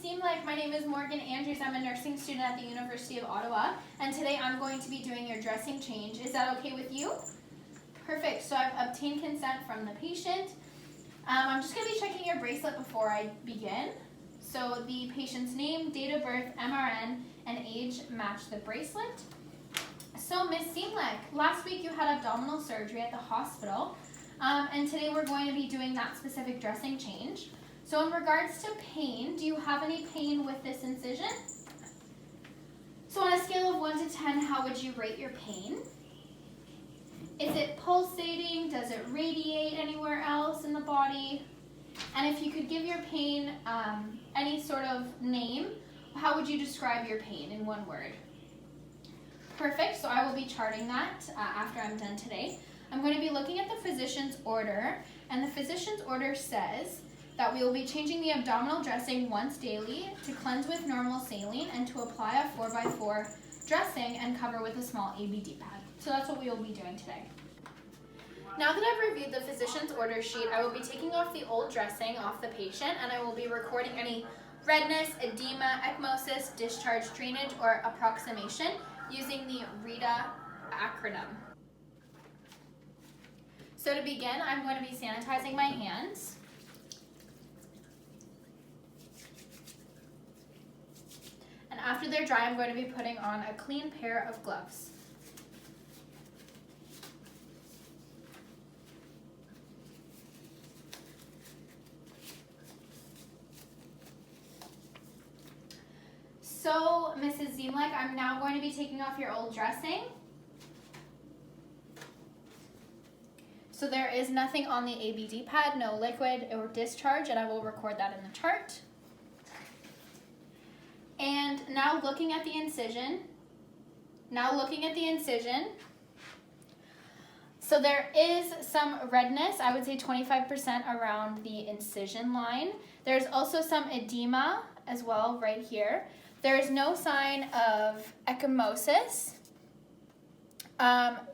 Seamlike. My name is Morgan Andrews. I'm a nursing student at the University of Ottawa, and today I'm going to be doing your dressing change. Is that okay with you? Perfect. So I've obtained consent from the patient. I'm just going to be checking your bracelet before I begin. So the patient's name, date of birth, MRN, and age match the bracelet. So Miss Seamlike, last week you had abdominal surgery at the hospital, and today we're going to be doing that specific dressing change. So in regards to pain, do you have any pain with this incision? So on a scale of 1 to 10, how would you rate your pain? Is it pulsating? Does it radiate anywhere else in the body? And if you could give your pain any sort of name, how would you describe your pain in one word? Perfect, so I will be charting that after I'm done today. I'm going to be looking at the physician's order, and the physician's order says that we will be changing the abdominal dressing once daily to cleanse with normal saline and to apply a 4x4 dressing and cover with a small ABD pad. So that's what we will be doing today. Now that I've reviewed the physician's order sheet, I will be taking off the old dressing off the patient, and I will be recording any redness, edema, ecchymosis, discharge, drainage, or approximation using the RITA acronym. So to begin, I'm going to be sanitizing my hands. And after they're dry, I'm going to be putting on a clean pair of gloves. So, Mrs. Seamlike, I'm now going to be taking off your old dressing. So there is nothing on the ABD pad, no liquid or discharge, and I will record that in the chart. And now looking at the incision. So there is some redness, I would say 25% around the incision line. There's also some edema as well right here. There is no sign of ecchymosis.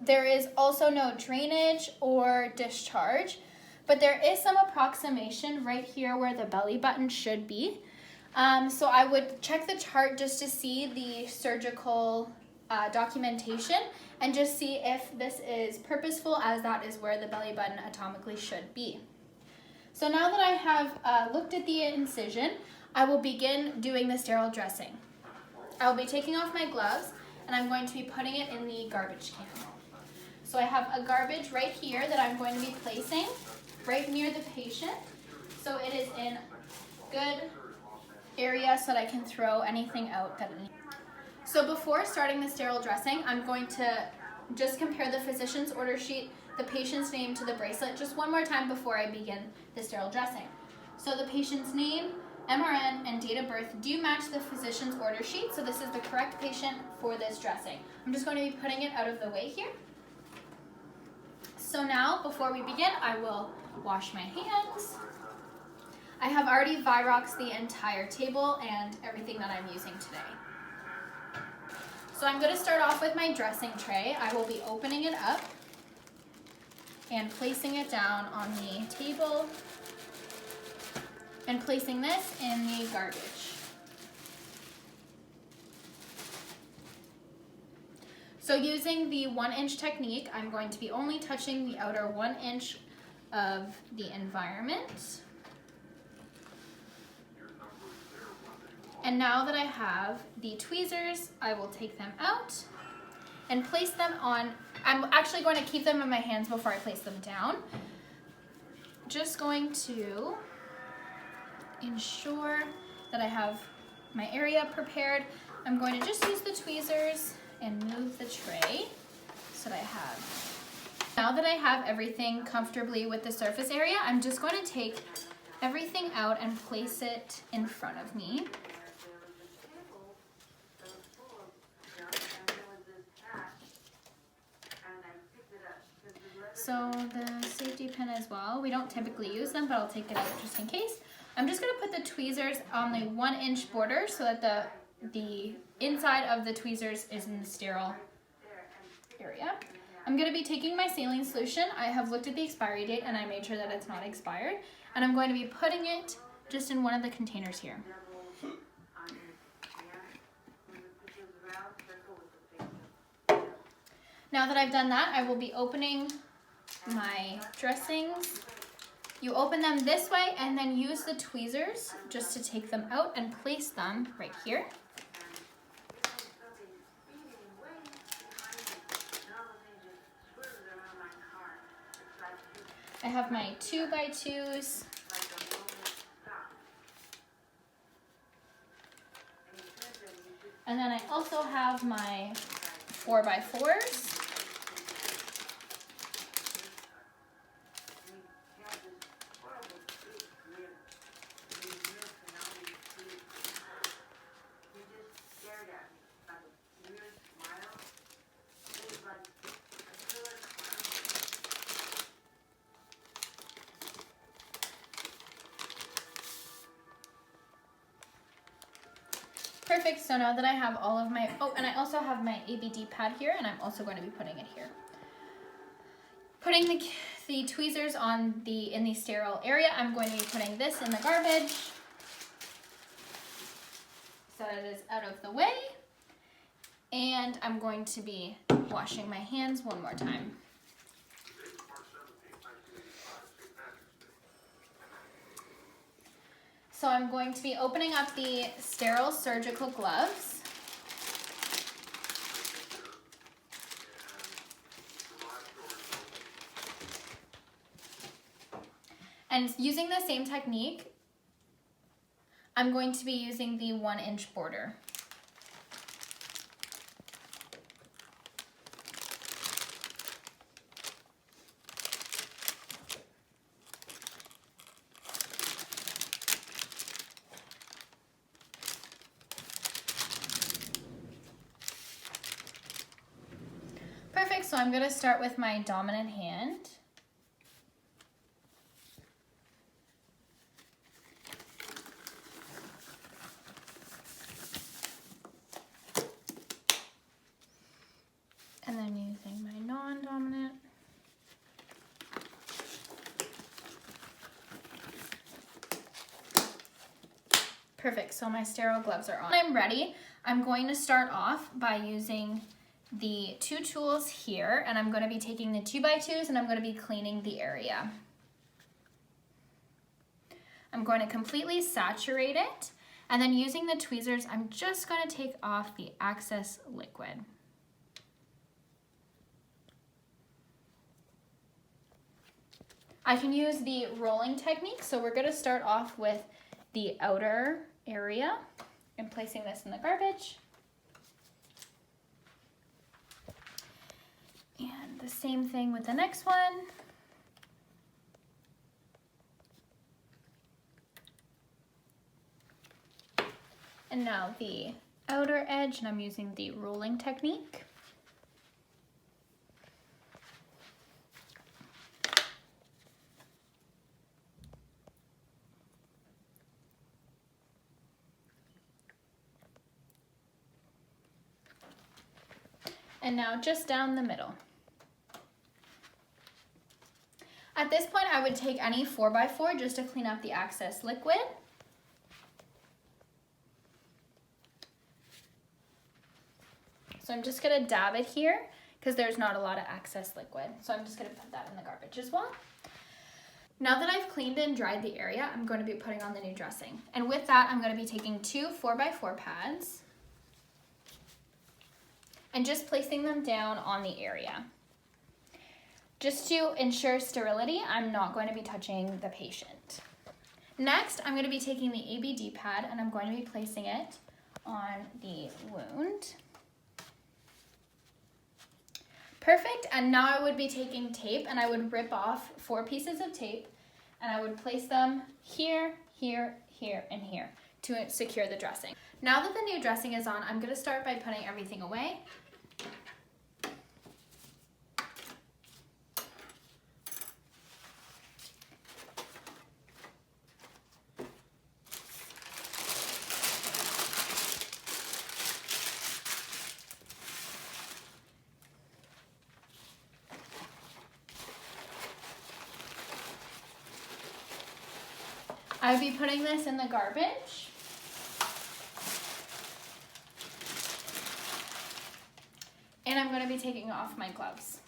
There is also no drainage or discharge, but there is some approximation right here where the belly button should be. So I would check the chart just to see the surgical documentation and just see if this is purposeful, as that is where the belly button atomically should be. So now that I have looked at the incision, I will begin doing the sterile dressing. I will be taking off my gloves, and I'm going to be putting it in the garbage can. So I have a garbage right here that I'm going to be placing right near the patient, so it is in good area so that I can throw anything out that it needs. So before starting the sterile dressing, I'm going to just compare the physician's order sheet, the patient's name to the bracelet, just one more time before I begin the sterile dressing. So the patient's name, MRN, and date of birth do match the physician's order sheet, so this is the correct patient for this dressing. I'm just going to be putting it out of the way here. So now, before we begin, I will wash my hands. I have already Viroxed the entire table and everything that I'm using today. So I'm going to start off with my dressing tray. I will be opening it up and placing it down on the table and placing this in the garbage. So using the 1-inch technique, I'm going to be only touching the outer 1 inch of the environment. And now that I have the tweezers, I will take them out and place them on. I'm actually going to keep them in my hands before I place them down. Just going to ensure that I have my area prepared. I'm going to just use the tweezers and move the tray so that I have. Now that I have everything comfortably with the surface area, I'm just going to take everything out and place it in front of me. So the safety pin as well, we don't typically use them, but I'll take it out just in case. I'm just going to put the tweezers on the 1-inch border so that the inside of the tweezers is in the sterile area. I'm going to be taking my saline solution. I have looked at the expiry date and I made sure that it's not expired. And I'm going to be putting it just in one of the containers here. Now that I've done that, I will be opening my dressings. You open them this way and then use the tweezers just to take them out and place them right here. I have my 2x2s. And then I also have my 4x4s. Perfect, so now that I have all of my, oh, and I also have my ABD pad here, and I'm also going to be putting it here. Putting the tweezers on in the sterile area, I'm going to be putting this in the garbage so that it is out of the way. And I'm going to be washing my hands one more time. So I'm going to be opening up the sterile surgical gloves. And using the same technique, I'm going to be using the 1-inch border. Perfect, so I'm going to start with my dominant hand. And then using my non-dominant. Perfect, so my sterile gloves are on. When I'm ready, I'm going to start off by using the 2 tools here, and I'm going to be taking the 2x2s and I'm going to be cleaning the area. I'm going to completely saturate it, and then using the tweezers, I'm just going to take off the excess liquid. I can use the rolling technique, so we're going to start off with the outer area and placing this in the garbage. And the same thing with the next one. And now the outer edge, and I'm using the rolling technique. And now just down the middle. At this point, I would take any 4x4 just to clean up the excess liquid. So I'm just gonna dab it here because there's not a lot of excess liquid. So I'm just gonna put that in the garbage as well. Now that I've cleaned and dried the area, I'm going to be putting on the new dressing. And with that, I'm going to be taking 2 4x4 pads and just placing them down on the area. Just to ensure sterility, I'm not going to be touching the patient. Next, I'm going to be taking the ABD pad and I'm going to be placing it on the wound. Perfect, and now I would be taking tape and I would rip off 4 pieces of tape and I would place them here, here, here, and here to secure the dressing. Now that the new dressing is on, I'm going to start by putting everything away. I would be putting this in the garbage. And I'm going to be taking off my gloves.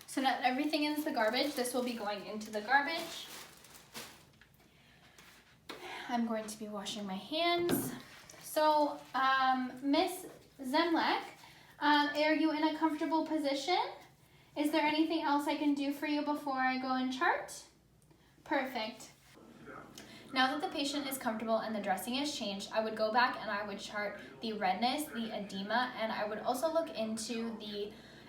So now that everything is the garbage, this will be going into the garbage. I'm going to be washing my hands. So, Miss Zemlek, are you in a comfortable position? Is there anything else I can do for you before I go and chart? Perfect. Now that the patient is comfortable and the dressing is changed, I would go back and I would chart the redness, the edema, and I would also look into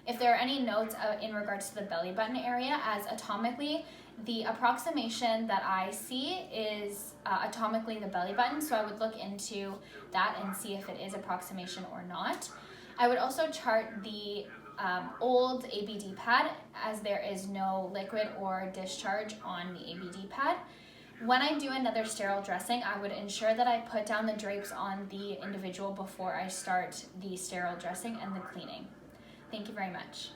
if there are any notes in regards to the belly button area, as atomically, the approximation that I see is atomically the belly button, so I would look into that and see if it is approximation or not. I would also chart the old ABD pad, as there is no liquid or discharge on the ABD pad. When I do another sterile dressing, I would ensure that I put down the drapes on the individual before I start the sterile dressing and the cleaning. Thank you very much.